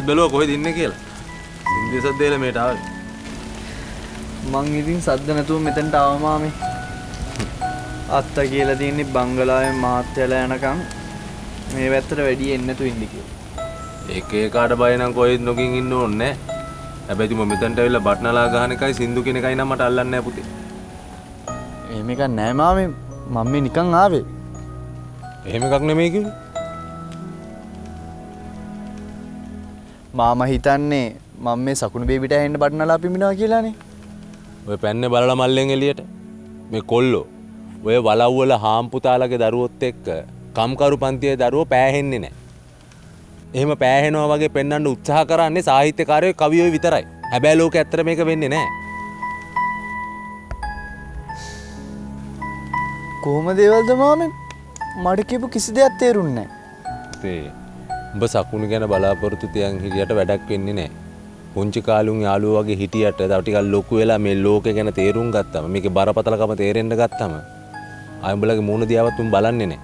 බැලුවා කොහෙද ඉන්නේ කියලා. සින්දි සද්දේල මේට ආවේ. මං ඉතින් සද්ද නැතුව මෙතනට ආවා මාමේ. අත්ත කියලා තියන්නේ බංගලාවෙන් මාත්‍යලා යනකම් මේ වැත්තට වැඩි එන්න නැතු ඉන්න කියලා. ඒක ඒකාට බය නම් කොහෙද නොකින් ඉන්න ඕනේ නැහැ. හැබැයි තුම මෙතනට ඇවිල්ලා බටනලා ගහන එකයි සින්දු කියන එකයි නම් මට අල්ලන්නේ නැහැ පුතේ. එහෙම එකක් නැහැ මාමේ. මම මේ නිකන් ආවේ. එහෙම එකක් නෙමෙයි කිව්වේ. මාම හිතන්නේ මම මේ සකුණු බේබිට ඇහෙන්න බටනලා පිමිනවා කියලානේ. ඔය පැන්නේ බලලා මල්ලෙන් එළියට. මේ කොල්ලෝ ඔය වලව්වල හාම් පුතාලගේ දරුවොත් එක්ක කම්කරු පන්තියේ දරුවෝ පෑහෙන්නේ නැහැ. එහෙම පෑහෙනවා වගේ පෙන්වන්න උත්සාහ කරන්නේ සාහිත්‍යකාරයෝ කවියෝ විතරයි. හැබැයි ලෝකෙ ඇත්තට මේක වෙන්නේ නැහැ. කොහොම දේවල්ද මාමේ? මට කියපු කිසි දෙයක් තේරුන්නේ නැහැ. උඹ සකුණු ගැන බලාපොරොත්තු තියන් හිටියට වැඩක් වෙන්නේ නැහැ. පුංචි කාලුන් යාළුවෝ වගේ හිටියට තව ටිකක් ලොකු වෙලා මේ ලෝකේ ගැන තේරුම් ගත්තම මේකේ බරපතලකම තේරෙන්න ගත්තම ආයෙ උඹලගේ මූණ දිහාවත් උඹ බලන්නේ නැහැ.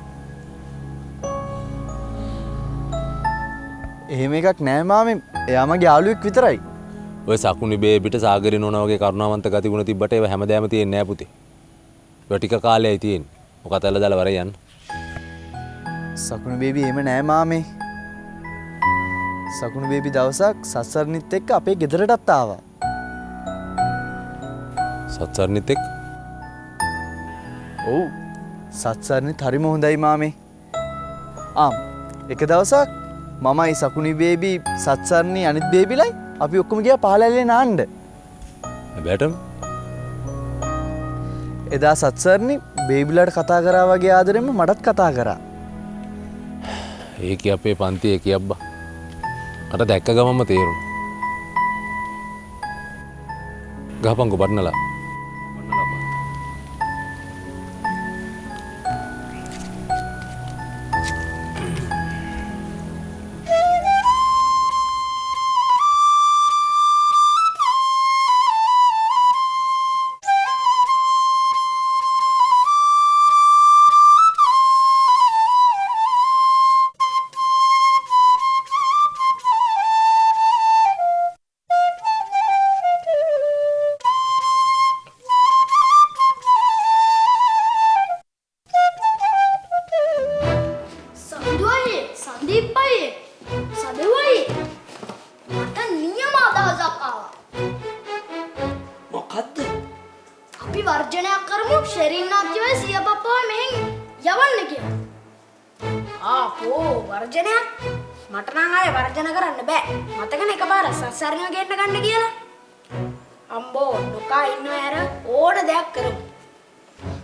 එහෙම එකක් නෑ මාමේ. එයා මගේ යාළුවෙක් විතරයි. ඔය සකුණු බේබිට සාගරේ නෝනා වගේ කරුණාවන්ත ගති ගුණ තිබ්බට ඒව හැමදාම තියෙන්නේ නෑ පුතේ. ඔය ටික කාලයයි තියෙන්නේ. ඔක අතල්ලා දාලා වරේ යන්න. සකුණු බේබි එහෙම නෑ මාමේ. සකුණු බේබි දවසක් සත්සර්නිත් එක්ක අපේ ගෙදරටත් ආවා. සත්සර්නිත් එක්ක? ඔව්. සත්සර්නිත් හරිම හොඳයි මාමේ. එක දවසක් මමයි සකුණු බේබි සත්සර්නි අනිත් බේබිලයි අපි ඔක්කොම ගියා පහලැල්ලේ නාන්න. හැබැයිටම එදා සත්සර්නි බේබිලට කතා කරා වගේ ආදරෙන්ම මටත් කතා කරා. ඒකේ අපේ පන්තියේ කියබ්බා. අට දැක්ක ගමන්ම තේරුණා. ගහපන්කෝ බටනලා. ආපෝ වර්ජනයක් මට නම් ආයේ වර්ජන කරන්න බෑ. මතකනේ එකපාර සස්සරණ ගෙන්න ගන්න කියලා. අම්බෝ නොකා ඉන්නව ඇර ඕන දෙයක් කරමු.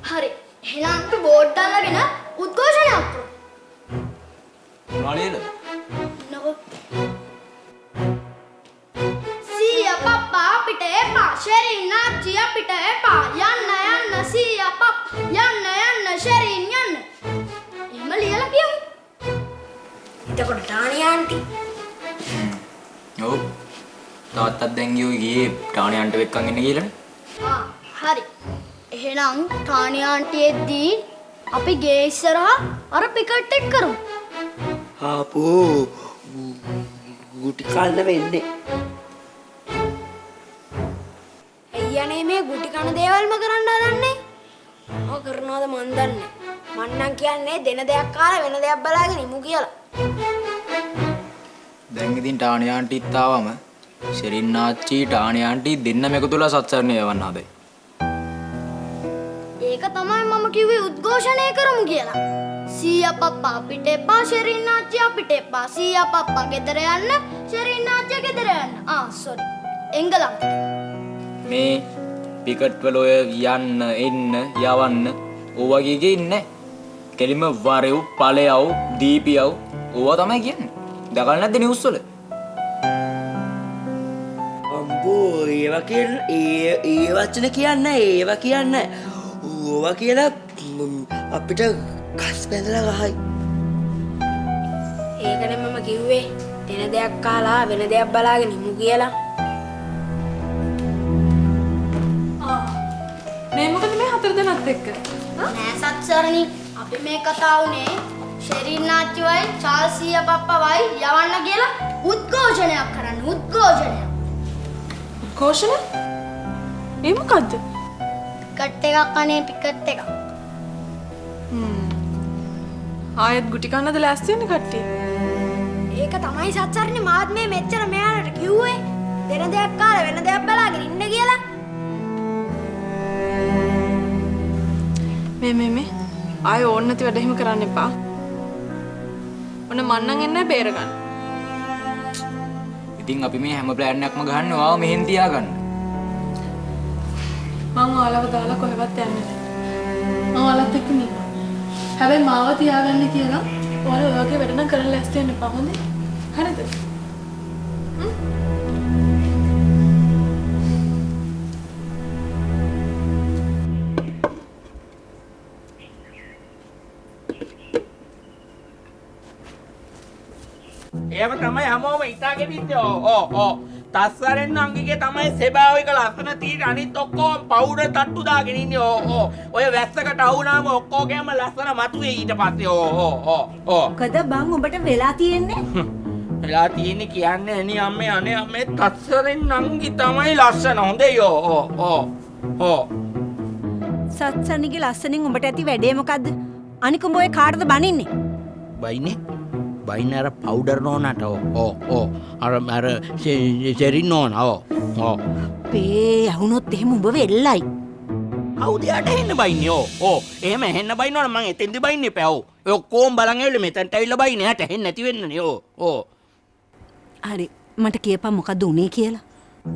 හරි. එහෙනම් අපි බෝඩ් දාලාගෙන උද්ඝෝෂණයක් කරමු. මොනවද? නෝ. සීයා පප්පා අපිට එපා. ෂෙරින් ආච්චි අපිට එපා. යන්න සීයා පප් යන්න ෂෙරින් යන්න. එහෙම ලියලා කියමු. එතකොට ටානි ආන්ටි ඔව් තාත්තත් දැන් ගියේ ටානි ආන්ටි එක්කන් ඉන්න කියලානේ. හරි. එහෙනම් ටානි ආන්ටි එද්දී අපි ගේ ඉස්සරහා අර පිකට් එක කරමු. ආපෝ ගුටි කන්න වෙන්නේ. අයියනේ මේ ගුටි කන දේවල්ම කරන්න හදන්නේ. මොකක් කරනවද මන් දන්නේ. මන් නම් කියන්නේ දෙන දෙයක් කාලා වෙන දෙයක් බලාගෙන ඉමු කියලා. දැන් ඉතින් ටානි ආන්ටිත් ආවම ෂෙරින් ආච්චි ටානි ආන්ටි දෙන්නම එකතුලා සත්සරණ යවන්න හදයි. ඒක තමයි මම කිව්වේ උද්ඝෝෂණය කරමු කියලා. සීයා පප්පා අපිට එපා ෂෙරින් ආච්චි අපිට එපා. සීයා පප්පා ගෙදර යන්න ෂෙරින් ආච්චි ගෙදර යන්න. සෝරි. එංගලන්තෙට. මේ පිකට් වල ඔය යන්න එන්න යවන්න ඕවා ගියේ ඉන්නේ. කෙලිම වරෙව් ඵලයව දීපියව ඕවා තමයි කියන්නේ. දකල් නැද්ද නිවුස් වල? අම්බෝ ඒවා වචන කියන්න ඒවා කියන්න. ඕවා කියලා අපිට කස් බැඳලා ගහයි. ඒකනේ මම කිව්වේ දෙන දෙයක් කාලා වෙන දෙයක් බලාගෙන ඉමු කියලා. මේ මොකද මේ හතර දෙනාත් එක්ක? නෑ සත්සරණි. අපි මේ කතා වුණේ ෂෙරින් ආච්චිවයි චාල්ස් සීයා පප්පාවයි යවන්න කියලා උද්ඝෝෂණයක් කරන්න. උද්ඝෝෂණයක්. ഘോഷණ? ඒ මොකද්ද? පිකට් එකක් අනේ පිකට් එකක්. ආයෙත් ගුටි කන්නද ලෑස්ති වෙන්නේ කට්ටිය? ඒක තමයි සත්සරණේ මාත් මේ මෙච්චර මෙයාලට කිව්වේ. දෙන දෙයක් කාලා වෙන දෙයක් බලාගෙන ඉන්න කියලා. මේ ආයෙ ඕන නැති වැඩ එහෙම කරන්න එපා. ඔන්න මන්නම් එන්නේ බේර ගන්න. ඉතින් අපි මේ හැම ප්ලෑන් එකක්ම ගහන්න ඔයාව මෙහෙන් තියාගන්න. මං ඔයාලව දාලා කොහෙවත් යන්නේ නැහැ. මං ඔයාලත් එක්ක ඉන්නවා. හැබැයි මාව තියාගන්න කියලා ඔයාලා ඔය වගේ වැඩ නම් කරන්න ලෑස්ති වෙන්න එපා. හොඳේ? හරිද? ඒව තමයි හැමෝම හිතාගෙන ඉන්නේ. ඕ තස්සරෙන් නංගිගේ තමයි ස්වභාවික ලස්සන තීර අනිත් ඔක්කොම පවුඩර් තට්ටු දාගෙන ඉන්නේ. ඔය වැස්සකට අහුනාම ඔක්කොගේම ලස්සන මතුවේ ඊට පස්සේ. මොකද බං උඹට වෙලා තියෙන්නේ? වෙලා තියෙන්නේ කියන්නේ අනේ අම්මේ තස්සරෙන් නංගි තමයි ලස්සන. හොඳේ සත්සනිගේ ලස්සනින් උඹට ඇති වැඩේ මොකද්ද? අනික උඹ ඔය කාටද බනින්නේ? බයිනේ බයින අර පවුඩර් නෝනට අර ෂෙරින් නෝන පේ ඇහුනොත් එහෙම උඹ වෙල්ලයි. කවුද යට එන්න බයින්නේ? එහෙම එන්න බයින්නවනම් මං එතෙන්දි බයින්නේ පැව්. ඔය ඔක්කොම බලන් ඇවිල්ලා මෙතනට ඇවිල්ලා බයින්නේ යට එන්න නැති වෙන්නනේ. හරි මට කියපන් මොකද්ද උනේ කියලා.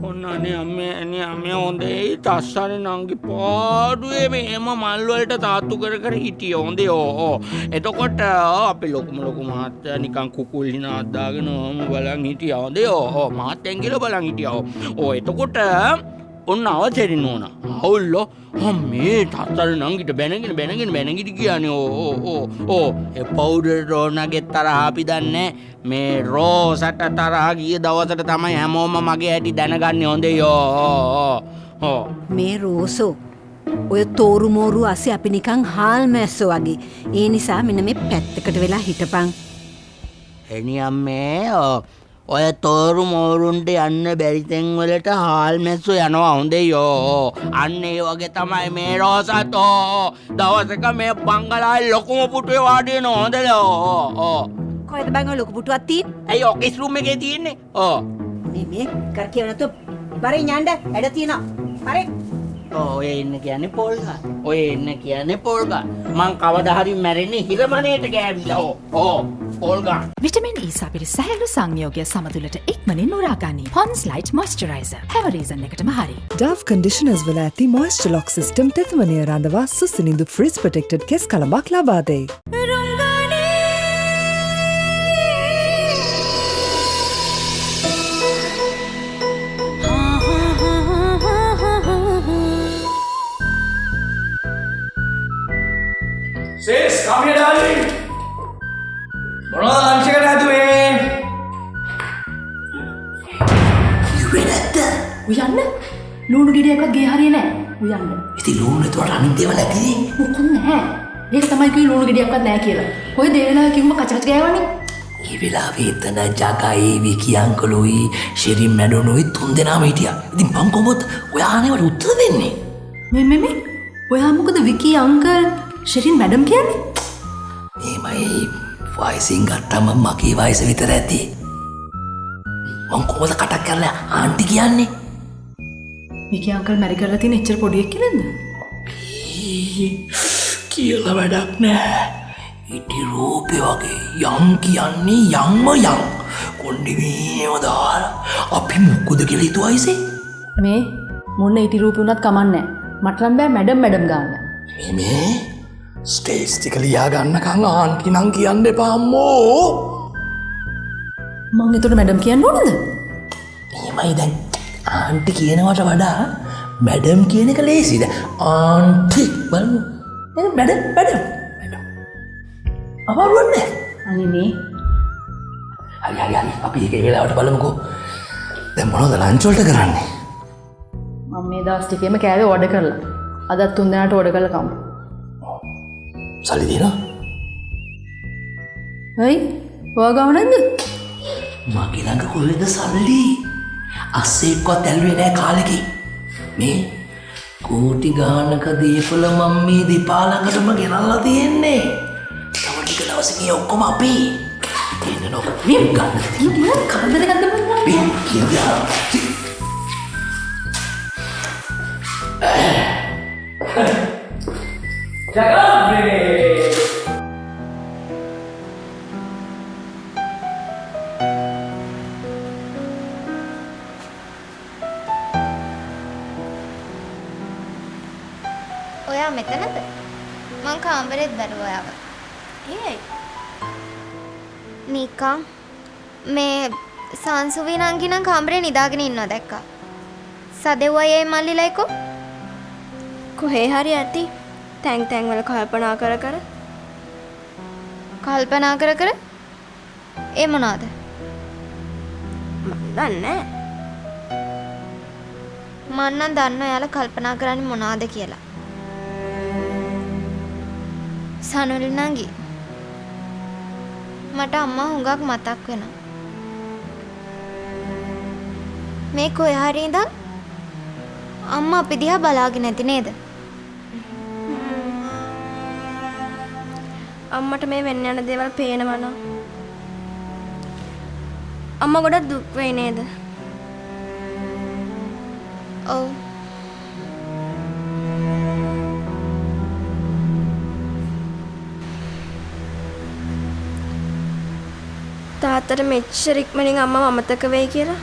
ඔන්න අනේ අම්මේ හොඳේ තස්සනේ නංගි පාඩුවේ මේම මල් වලට තාත්තු කර හිටියේ. හොඳේ එතකොට අපි ලොකු මහත්තයා නිකන් කුකුල් හිනාක් දාගෙන බලන් හිටියා. හොඳේ මහත්තයන් කියලා බලන් හිටියා. එතකොට ඔන්න අවසරින් ඕන අවුල්ලෝ මේ තත්තර නංගිට බැනගෙන කියන්නේ. ඒ පවුඩර් රෝනගේ තරහ අපි දන්නේ. මේ රෝසට තරහ ගිය දවසට තමයි හැමෝම මගේ ඇටි දැනගන්නේ. හොඳේ මේ රෝසෝ ඔය තෝරු මෝරු අස්සේ අපි නිකන් හාල් මැස්සෝ වගේ. ඒ නිසා මෙන්න මේ පැත්තකට වෙලා හිටපන්. එනි අම්මේ ඔය තෝරු මෝරුන්ට යන්න බැරි තැන් වලට හාල් මැස්සෝ යනවා. හොඳේ අන්න ඒ වගේ තමයි මේ රෝසත්. දවසක මේ බංගලාවේ ලොකුම පුටුවේ වාඩි වෙනවා. හොඳද? කොහෙද බං ඔය ලොකු පුටුවක් තියෙන්නේ? ඇයි ඔෆිස් රූම් එකේ තියෙන්නේ? මේ කර කියනතු බරේ ඥාණ්ඩ ඇඩ තියෙනවා. බරේ ඔය එන්න කියන්නේ පොල් ගන්න. මං කවදා හරි මැරෙන්නේ හිරමනේට ගෑවිලා. පෝල් ගන්න. විටමින් E සපිරි සැහැල්ලු සංයෝගය සමතුලට ඉක්මනින් උරාගනි. Pond's Light Moisturizer. හැම රීසන් එකටම හරි. Dove conditioners වල ඇති moisture lock system තෙතමනය රඳවා සුසිනිඳු freeze protected කෙස් කලමක් ලබා දෙයි. Sis, come here, darling. මොනවද ලන්ච් එකට හැදුවේ? ඉවේ නැද්ද? උයන්න ලුණු ගෙඩියක්වත් ගේ හරියේ නැහැ. උයන්න. ඉතින් ලුණු නැතුවට අනිත් දේවල් ඇතිනේ. මොකක් නැහැ. ඒක තමයි කිව්වේ ලුණු ගෙඩියක්වත් නැහැ කියලා. ඔය දේ වෙලාව කිව්වම කච කච ගෑවනේ. ඒ වෙලාවේ එතන ජගයි විකි අංකලුයි ශෙරින් මැඩොනුයි 3 දෙනාම හිටියා. ඉතින් මං කොහොමද ඔයාලට උත්තර දෙන්නේ? මේ ඔයා මොකද විකි අංකල් ශෙරින් මැඩම් කියන්නේ? මේමයි වයසින් ගත්තම මගේ වයස විතර ඇති. මං කොහොමද කටක් කරලා ආන්ටි කියන්නේ? විකි අංකල් මැරි කරලා තියෙන එච්චර පොඩි එක්කෙනෙක්ද? කියලා වැඩක් නෑ. ඉටි රූපේ වගේ යම් කියන්නේ යම්ම යම්. කොණ්ඩි මේව දාලා අපි මොකද කියලා හිතුවයිසේ? මේ මොන්න ඉටි රූපේ උනත් කමන්නේ නැහැ. මට නම් බෑ මැඩම් ගන්න. මේ ස්ටේජ් ටික ලියා ගන්නකම් ආන්ටි නම් කියන්න එපා අම්මෝ. මං එතකොට මැඩම් කියන්න ඕනද? මේමයි දැන් ආන්ටි කියනවට වඩා මැඩම් කියන එක ලේසිද? ආන්ටි බලමු. මැඩම්. අමාරුවක් නෑ. අනේ හරි අපි ඒක වෙලාවට බලමුකෝ. දැන් මොනවද ලන්ච් වලට කරන්නේ? මම මේ දවස් ටිකේම කෑවේ ඕඩර් කරලා. අදත් 3 දෙනාට ඕඩර් කරලා කමු. සල්ලි දෙනවා? හයි ඔයා ගාව නැද්ද? මගේ ළඟ කොහෙද සල්ලි? අස්සෙක්වත් ඇල්ලුවේ නෑ කාලෙකේ. මේ කෝටි ගානක දීපල මම මේ දෙපා ළඟටම ගෙනල්ලා තියෙන්නේ. තව ටික දවසකින් ඔක්කොම අපි. දෙන්න නෝ. මේ ගන්න. ඉතින් කරදර ගන්න බෑ. මේ කියලා. ඔයා මෙතනද? මං කාමරෙත් බැලුවා ඔයාව. ඒයි නිකන් මේ සංසුවි නංගි නම් කාමරේ නිදාගෙන ඉන්නවා දැක්කා. සදෙව්වයි ඒ මල්ලිලා එක්ක කොහේ හරි ඇති. තැන් වල කල්පනා කර කල්පනා කර ඒ මොනවාද? දන්නේ මං නම් දන්නවා එයාලා කල්පනා කරන්නේ මොනවාද කියලා. සනුල් නංගි මට අම්මා හුඟක් මතක් වෙනවා. මේ කොහේ හරි ඉඳන් අම්මා අපි දිහා බලාගෙන නැති නේද? අම්මට මේ වෙන්න යන දේවල් පේනවා නම් අම්මා ගොඩක් දුක් වෙයි නේද? ඔව්. තාත්තට මෙච්චර ඉක්මනින් අම්මව අමතක වෙයි කියලා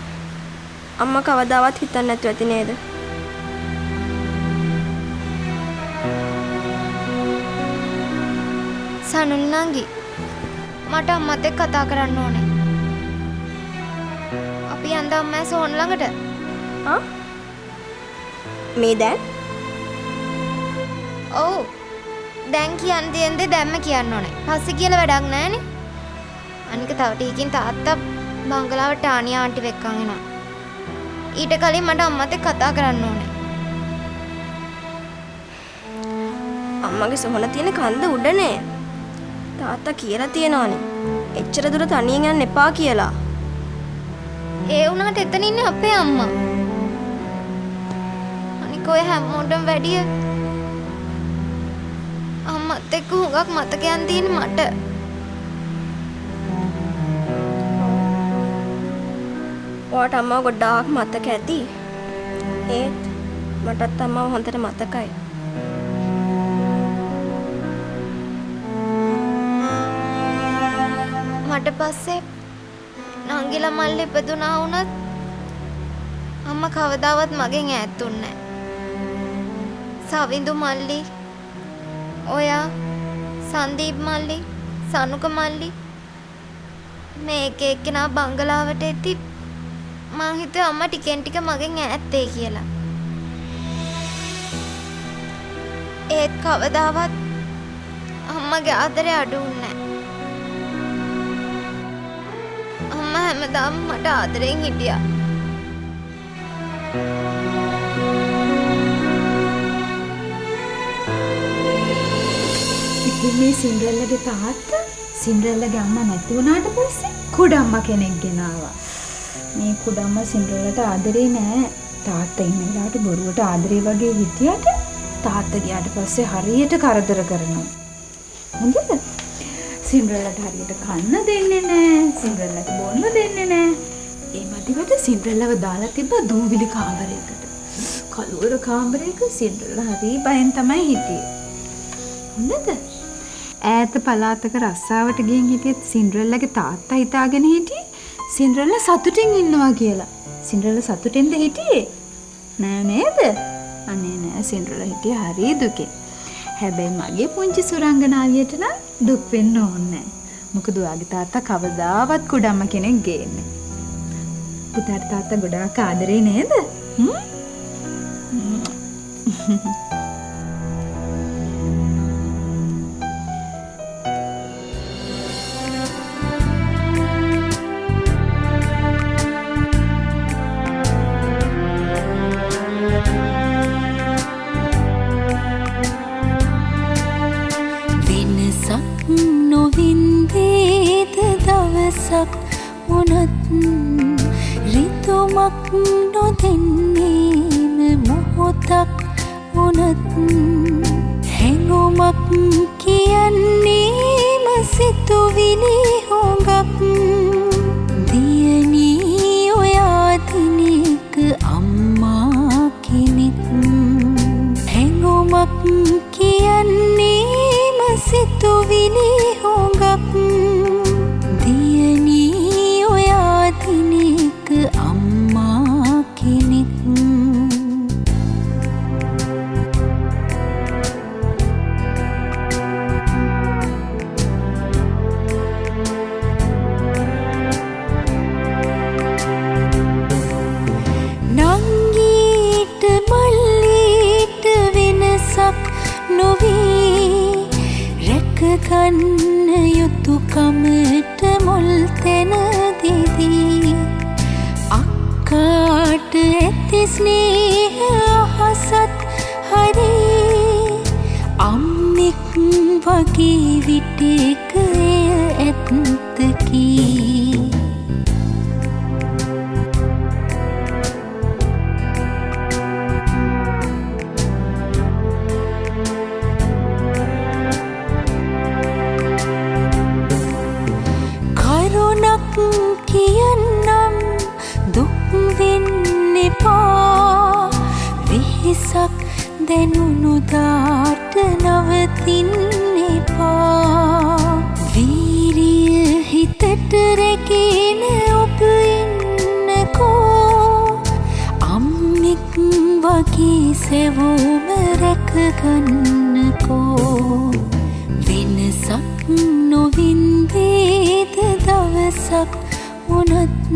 අම්මා කවදාවත් හිතන්නේ නැතුව ඇති නේද? සනුල් නංගි මට අම්මත් එක්ක කතා කරන්න ඕනේ. අපි යන්න අම්මා සෝන් ළඟට. මේ දැන්? ඔව්. දැන් කියන්න තියෙන දේ දැම්ම කියන්න ඕනේ. පස්සේ කියලා වැඩක් නැහැනේ. අනික තව ටිකකින් තාත්තා බංගලාවට ටානියා ආන්ටි වෙක්කන් එනවා. ඊට කලින් මට අම්මත් එක්ක කතා කරන්න ඕනේ. අම්මගේ සොහන තියෙන කන්ද උඩනේ. තාත්තා කියලා තියෙනවනේ. එච්චර දුර තනියෙන් යන්න එපා කියලා. ඒ වුණාට එතන ඉන්නේ අපේ අම්මා. අනික ඔය හැමෝටම වැඩිය අම්මත් එක්ක හුඟක් මතකයන් තියෙන මට. ඔයාට අම්මව ගොඩාක් මතක ඇති. ඒත් මටත් අම්මව හොඳට මතකයි. වුණාට පස්සේ නංගිලා මල්ලි ඉපදුනා වුණත් අම්මා කවදාවත් මගෙන් ඈත්ුන්නේ නැහැ. සවිඳු මල්ලි, ඔයා, සංදීප් මල්ලි, සනුක මල්ලි මේ එක එක්කෙනා බංගලාවට එද්දි මං හිතුවේ අම්මා ටිකෙන් ටික මගෙන් ඈත්තේ කියලා. ඒත් කවදාවත් අම්මගේ ආදරේ අඩු වුණේ නැහැ. අම්මා හැමදාම මට ආදරෙන් හිටියා. ඉතින් මේ සින්ඩරෙල්ලාගේ තාත්තා සින්ඩරෙල්ලාගේ අම්මා නැති වුණාට පස්සේ කුඩම්මා කෙනෙක් ගෙනාවා. මේ කුඩම්මා සින්ඩරෙල්ලාට ආදරේ නෑ. තාත්තා ඉන්න වෙලාවට බොරුවට ආදරේ වගේ හිටියට තාත්තා ගියාට පස්සේ හරියට කරදර කරනවා. හොඳද? සින්ඩරෙල්ලාට හරියට කන්න දෙන්නේ නෑ. සින්ඩරෙල්ලාට බොන්න දෙන්නේ නෑ. ඒ මැදිවට සින්ඩරෙල්ලාව දාලා තිබ්බා දූවිලි කාමරයකට. කලවර කාමරයක සින්ඩරෙල්ලා හරි බයෙන් තමයි හිටියේ. හොඳද? ඈත පළාතක රස්සාවට ගිහින් හිටියත් සින්ඩරෙල්ලාගේ තාත්තා හිතාගෙන හිටියේ සින්ඩරෙල්ලා සතුටින් ඉන්නවා කියලා. සින්ඩරෙල්ලා සතුටින්ද හිටියේ? නෑ නේද? අනේ නෑ සින්ඩරෙල්ලා හිටියේ හරි දුකේ. හැබැයි මගේ පුංචි සුරංගනාවියට නම් දුක් වෙන්න ඕනේ නෑ. මොකද ඔයාගේ තාත්තා කවදාවත් කුඩම්ම කෙනෙක් ගේන්නේ. පුතාට තාත්තා ගොඩාක් ආදරේ නේද? නොදෙන්නේම මොහොතක් වුණත් හැඟුමක් කියන්නේම සිතුවිලි හොඟක් දියණී ඔයා දිනක අම්මා කෙනෙක් හැඟුමක් කියන්නේම සිතුවිලි හොඟක් දියණී ඔයා දිනක අම්මා කෙනෙක් නංගීට මල්ලීට වෙනසක් නොවී රැකගන්න යුතුකමට මුල් තැන දෙදී අක්කාට ඇති ස්නේහ අහසත් හරි අම්මෙක් වගේ විටෙක එය ඇත්තකී කරුණක් කියන්නම් දුක් වෙන්න එපා වෙහෙසක් දැනුණු දාට නවතින්න එපා වීරිය හිතට රැගෙන ඔබ ඉන්නකෝ අම්මෙක් වගේ සෙවොම රැකගන්නකෝ වෙනසක් නොවින්දේද දවසක් වුණත්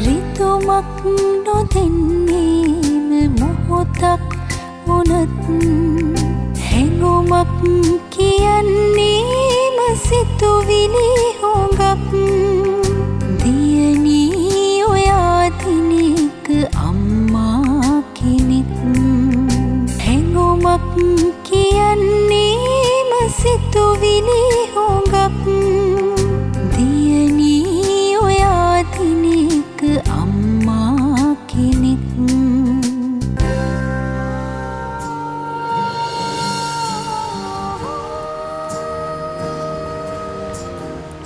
රිතුමක් නොදෙන්නේම මොහොතක් වුණත් හැඟුමක් කියන්නේම සිතුවිලි හොඟක් දියණී ඔයා දිනක අම්මා කෙනෙක් හැඟුමක් කියන්නේම සිතුවිලි හොඟක් දියණී ඔයා දිනක අම්මා කෙනෙක්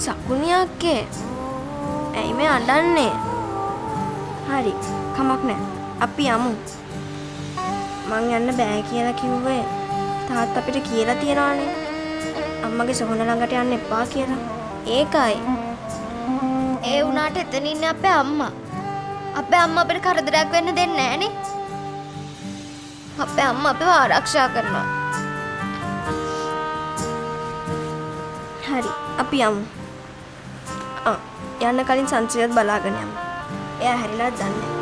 සකුණි අක්කේ ඇයි මේ අඬන්නේ? හරි කමක් නෑ අපි යමු. මං යන්න බෑ කියලා කිව්වේ තාත්තා අපිට කියලා තියනවානේ අම්මගේ සොහොන ළඟට යන්න එපා කියලා. ඒකයි. ඒ වුණාට එතන ඉන්නේ අපේ අම්මා. අපේ අම්මා අපිට කරදරයක් වෙන්න දෙන්නේ නැහනේ. අපේ අම්මා අපිව ආරක්ෂා කරනවා. හරි අපි යමු. යන්න කලින් සංසියත් බලාගෙන යමු. එයා හැරිලාද දන්නේ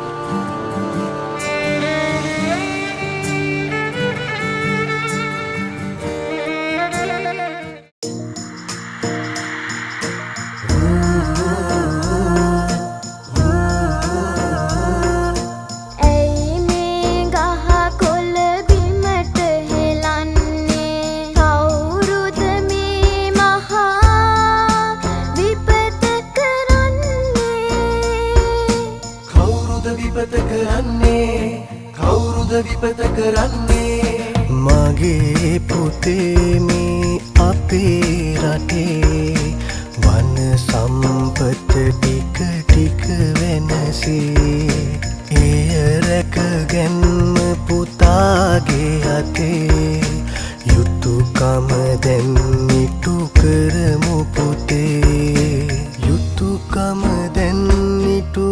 විපත කරන්නේ මගේ පුතේ මේ අපේ රටේ වන සම්පත ටික ටික වෙනසේ එය රැකගන්න පුතාගේ අතේ යුතුයකම දැන් ඉටු කරමු පුතේ යුතුයකම දැන් ඉටු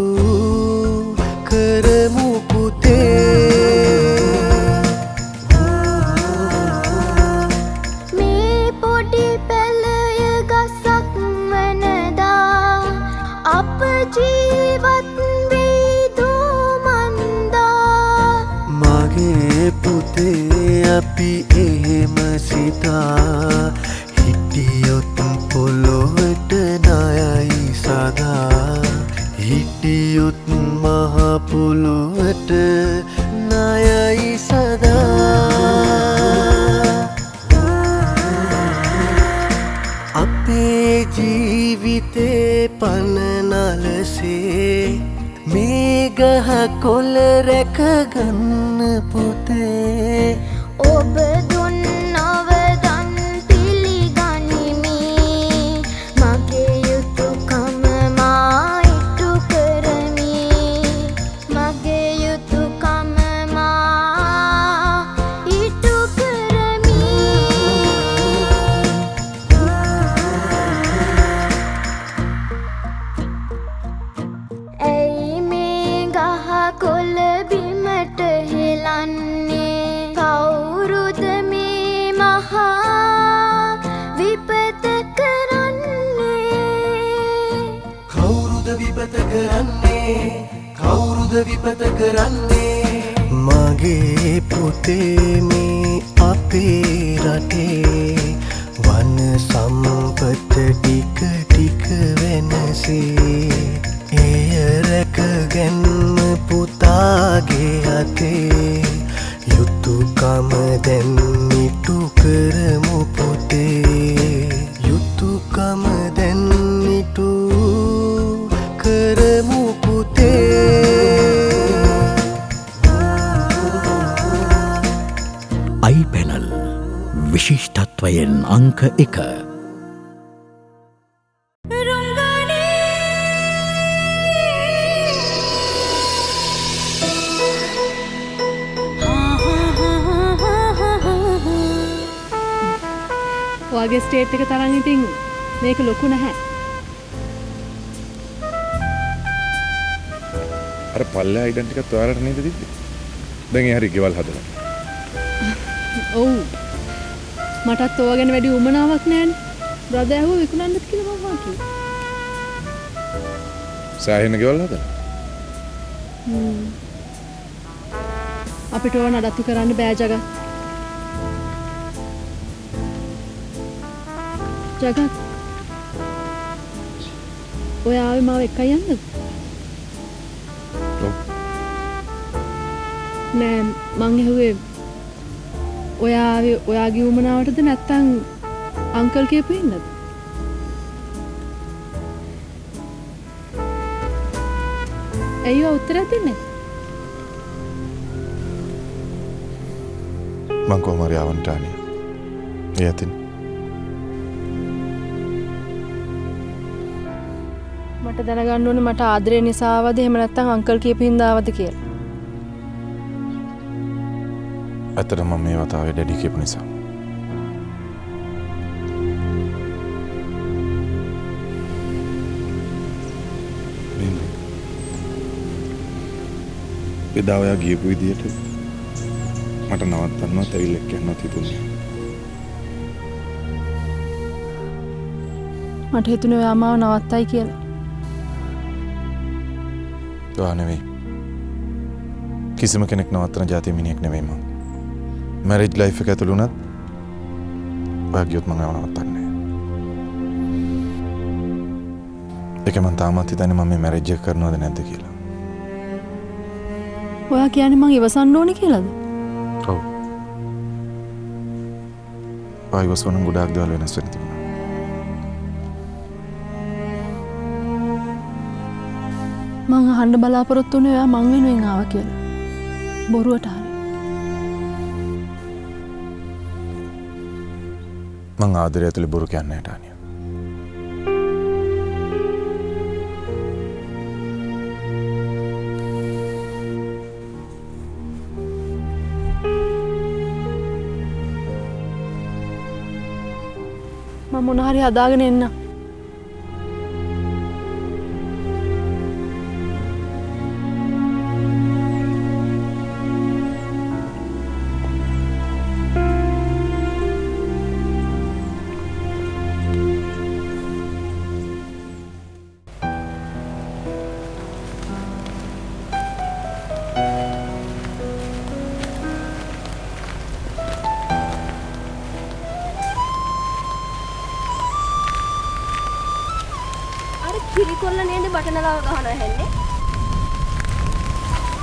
කරමු පුතේ අපි එහෙම සිතා හිටියොත් පොළොවට ණයයි සදා හිටියොත් මහ පොළොවට ණයයි සදා අපේ ජීවිතේ පනනලසේ මේ ගහ කොළ රැකගන්න පුතේ ඔබ දුන්නව දන් පිළිගනිමි මගේ යුතුයකම මා ඉටු කරමි මගේ යුතුයකම මා ඉටු කරමි ඇයි මේ ගහ කොළ බිමට හෙලන්නේ කවුරුද මේ මහා විපත කරන්නේ කවුරුද විපත කරන්නේ කවුරුද විපත කරන්නේ මගේ පුතේ මේ අපේ රටේ වන සම්පත ටික ටික වෙනසේ එය රැකගන්න පුතාගේ අතේ යුතුයකම දැන් ඉටු කරමු පුතේ යුතුයකම දැන් ඉටු කරමු පුතේ iPanel විශිෂ්ටත්වයෙන් අංක 1 ඔයාගේ ස්ටේට් එක තරම් ඉතින් මේක ලොකු නැහැ. අර පල්ලෙහා ඉඩම් ටිකත් ඔයාලට නේද තිබ්බේ? දැන් ඒ හරි ගෙවල් හදලා. ඔව්. මටත් ඔයා ගැන වැඩි උමනාවක් නැහැනේ. බ්‍රදර් ඇහුව විකුණන්නත් කියලා මම කිව්වා. සෑහෙන ගෙවල් හදලා. අපිට ඕන නඩත්තු කරන්න බෑ ජගත්. ජගත් ඔය ආවේ මාව එක්කයි යන්නද? ඔව්. නෑ මං ඇහුවේ ඔය ආවේ ඔයාගේ උමනාවටද නැත්නම් අංකල් කියපු ඉන්නද? ඇයි ඔය උත්තරයක් දෙන්නේ? මං කොහොම හරි ආවන්ට ආනිය. ඒ අතින් මට දැනගන්න ඕනේ මට ආදරේ නිසා ආවද එහෙම නැත්නම් අංකල් කියපු හින්දා ආවද කියලා. ඇත්තටම මම මේ වතාවේ ඩැඩි කියපු නිසා. එදා ඔයා ගියපු විදියට මට නවත්තන්නවත් ඇවිල්ලා කියන්නවත් හිතුනේ. මට හිතුනේ ඔයා මාව නවත්තයි කියලා. ඔයා නෙවෙයි. කිසිම කෙනෙක් නවත්තන જાතිය මිනිහෙක් නෙවෙයි මම. මැරේජ් ලයිෆ් එක ඇතුළේ උනත් ඔයා ගියොත් මම නවත්තන්නේ නැහැ. ඒක මම තාමත් හිතන්නේ මම මේ මැරේජ් එක කරනවද නැද්ද කියලා. ඔයා කියන්නේ මං ඉවසන්න ඕනේ කියලාද? ඔව්. ඔයා ඉවසන ගොඩාක් දේවල් වෙනස් වෙන්න තිබුණා. මං අහන්න බලාපොරොත්තු වුණේ ඔයා මං වෙනුවෙන් ආවා කියලා. බොරුවට හරි. මං ආදරය ඇතුලේ බොරු කියන්නේ නැහැ ටානියා. මම මොන හරි හදාගෙන එන්න. කිරිකොල්ල නේද බටනලාව ගහනවා හැන්නේ.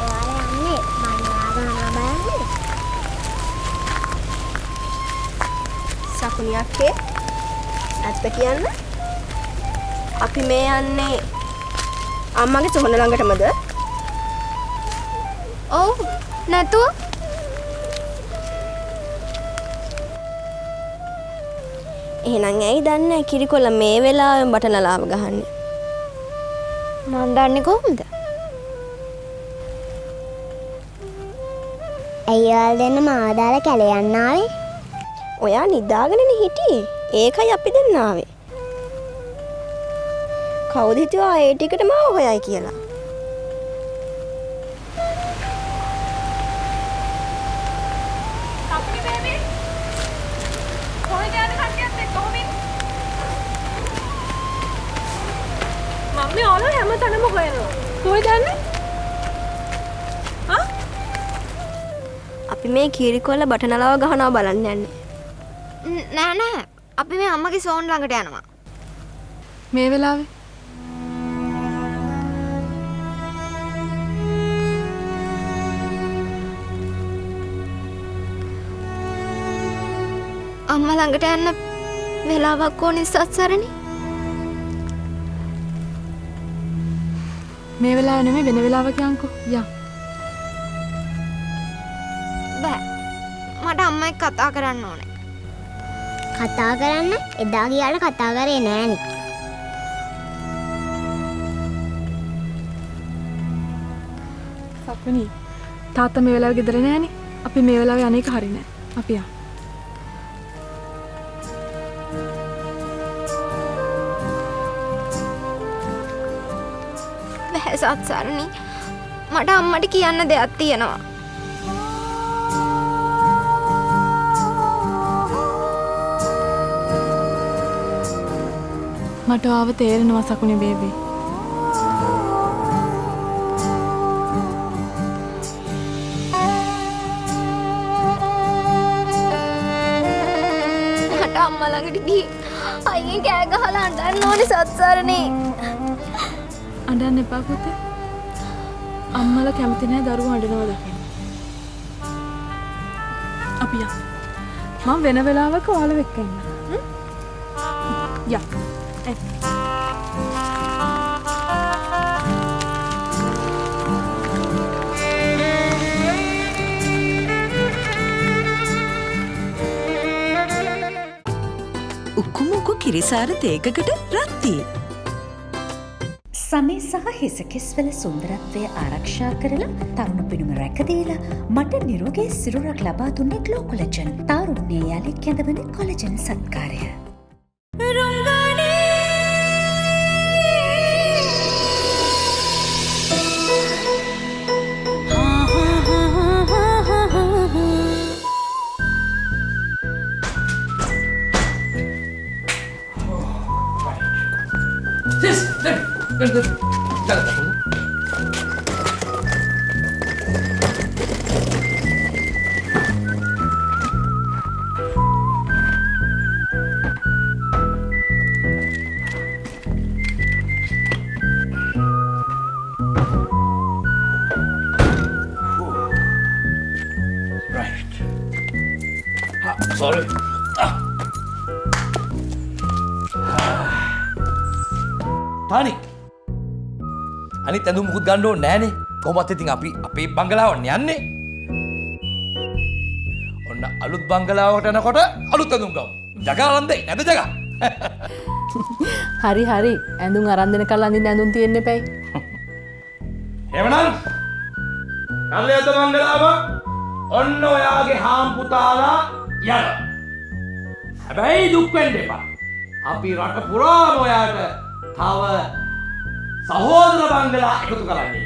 ඔයාලා යන්නේ බටනලාව ගහනවා බලන්නේ. සකුණියක්කේ ඇත්ත කියන්න. අපි මේ යන්නේ අම්මගේ සොහොන ළඟටමද? ඔව් නැතුව එහෙනම් ඇයි දන්නේ කිරිකොල්ල මේ වෙලාවෙන් බටනලාව ගහන්නේ? මන් දන්නේ කොහොමද? ඇයි ඔයාලා දෙන්න මාව දාලා කැලේ යන්න ආවේ? ඔයා නිදාගෙනනේ හිටියේ. ඒකයි අපි දෙන්න ආවේ. කවුද හිතුවා ඒ ටිකට මාව හොයයි කියලා? කප්පි බේබි. කොහෙද යන්නේ කට්ටියත් එක්ක කොහොමින්? මම්මි ඕන හැමතැනම හොයනවා. කොහෙද යන්නේ? ආ? අපි මේ කීරිකොල්ල බටනලාව ගහනවා බලන්න යන්නේ. නෑ නෑ. අපි මේ අම්මගේ සෝන් ළඟට යනවා. මේ වෙලාවේ අම්මා ළඟට යන්න වෙලාවක් ඕනේ සත්සරණි. මේ වෙලාව නෙමෙයි වෙන වෙලාවක යන්කෝ. යා. බෑ. මට අම්මා එක්ක කතා කරන්න ඕනේ. කතා කරන්න? එදා ගියාට කතා කරේ නෑනේ. සක්මනි. තාත්තා මේ වෙලාවේ ගෙදර නෑනේ. අපි මේ වෙලාවේ අනේක හරි නෑ. අපි යමු. සත්සරණි මට අම්මට කියන්න දෙයක් තියෙනවා. මට ආව තේරෙනවා සකුනේ බේබි. මට අම්මා ළඟට ගිහින් අයියෙන් කෑ ගහලා අඬන්න ඕනේ සත්සරණි. අඬන්න එපා පුතේ. අම්මලා කැමති නැහැ දරුවෝ අඬනවා දකින්න. අපි යමු. මම වෙන වෙලාවක ඔයාලා එක්ක ඉන්නම්. යා. උකුමුකු කිරිසාර තේකකට රත්ති. සමේ සහ හිසකෙස්වල සුන්දරත්වය ආරක්ෂා කරලා තරුණ පිනුම රැකදීලා මට නිරෝගී සිරුරක් ලබා දුන්නේ ග්ලෝකොලජන්. තාරුණ්‍ය යාලි කැඳවන කොලජන් සත්කාරය. sis, sorry. Tani. අනිත් ඇඳුම් මුකුත් ගන්න ඕනේ නෑනේ. කොහොමත් ඉතින් අපි අපේ බංගලාවට යන්නේ. ඔන්න අලුත් බංගලාවකට යනකොට අලුත් ඇඳුම් ගමු. ජගා රන්දේ නැද ජගා. හරි හරි. ඇඳුම් අරන් දෙනකල් අඳින්න ඇඳුම් තියෙන්න එපැයි. එවනම් කල්යත බංගලාව ඔන්න ඔයාගේ හාම් පුතාලා යනවා. හැබැයි දුක් වෙන්න එපා. අපි රට පුරාම ඔයාට තව සහෝදර බංගලා එකතු කරන්නේ.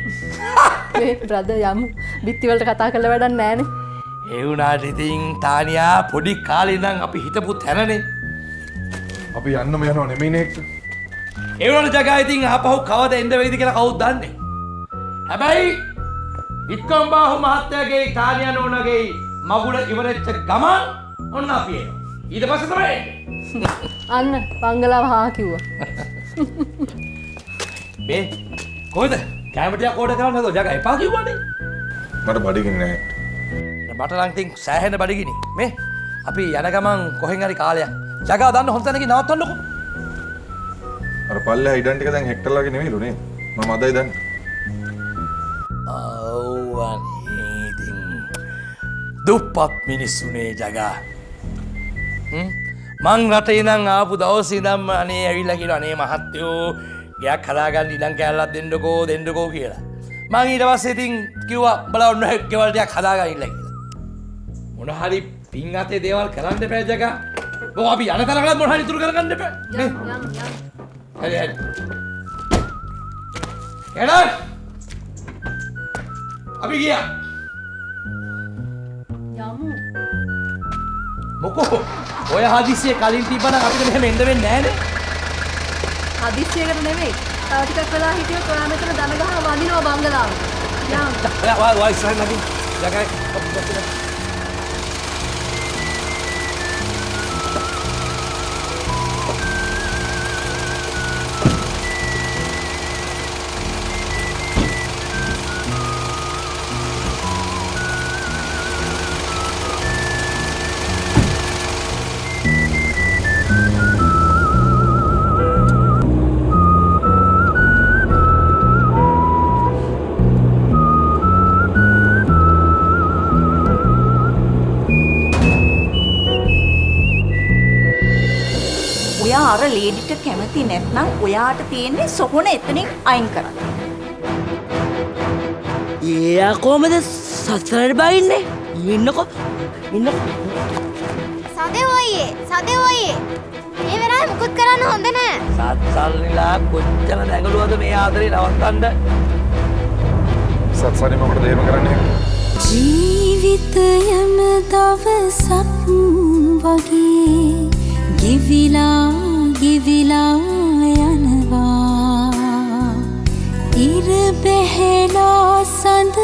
මේ බ්‍රදර් යමු. බිත්ති වලට කතා කරලා වැඩක් නැහනේ. ඒ වුණාට ඉතින් තානියා පොඩි කාලේ ඉඳන් අපි හිටපු තැනනේ. අපි යන්නම යනවා නෙමෙයිනේ එක්ක. ඒ වුණාට ජගා ඉතින් ආපහු කවද එන්න වෙයිද කියලා කවුද දන්නේ. හැබැයි වික්‍රම්බාහු මහත්තයාගේ තානියා නෝනාගේ මගුල ඉවරෙච්ච ගමන් ඔන්න අපි එනවා. ඊට පස්සේ තමයි අන්න බංගලාව හා කිව්වා. මේ කොහෙද කැමරා කෝඩ් කරන්න හදෝ ජගා එපා කිව්වනේ. මට බඩගිනි නෑ. මට නම් තින් සෑහෙන බඩගිනි. මේ අපි යන ගමන් කොහෙන් හරි කාලයක් ජගා දාන්න හොඳ තැනකින් නවත්තන්නකෝ. අර පල්ලෙහා ඉඩම් ටික දැන් හෙක්ටර්ලාගේ නෙමෙයිලු නේද? මම අදයි දන්නේ. අවුවනේ ඉතින් දුප්පත් මිනිස්සුනේ ජගා. මං රටේ ඉඳන් ආපු දවසේ ඉඳන්ම අනේ ඇවිල්ලා කියනවා අනේ මහත්තයෝ ගයක් හදාගන්න ඉඩම් කෑල්ලක් දෙන්නකෝ කියලා. මං ඊට පස්සේ ඉතින් කිව්වා බලන්න ඔන්න ගෙවල් ටිකක් හදාගන්න ඉල්ල කියලා. මොන හරි පින් අතේ දේවල් කරන්න එපා ජගා. මොකද අපි යන තරකට මොන හරි ඉතුරු කරගන්න එපා. හරි. එනවා. අපි ගියා. යමු. මොකෝ ඔය හදිස්සිය කලින් තිබ්බනම් අපිට මෙහෙම එන්න වෙන්නේ නෑනේ. හදිස්සියකට නෙවෙයි. තව ටිකක් වෙලා හිටියොත් ඔයා මෙතන දන ගහලා වඳිනවා බංගලාවට. යන්න. වා ඉස්සරහින් නැගි. ජගා අර ලේඩිට කැමති නැත්නම් ඔයාට තියෙන්නේ සොහොන එතනින් අයින් කරන්න. එයා කොහමද සසරට බයින්නේ? ඉන්නකො. සදේ ඔයේ. මේ වෙලාවේ මුකුත් කරන්න හොඳ නෑ. සත්සල්නිලා කොච්චර දැඟලුවද මේ ආදරේ නවත්තන්න? සත්සල්නි මොකටද එහෙම කරන්නේ? ජීවිතයම දවසක් වගේ ගෙවිලා යනවා ඉර බැහැලා සඳ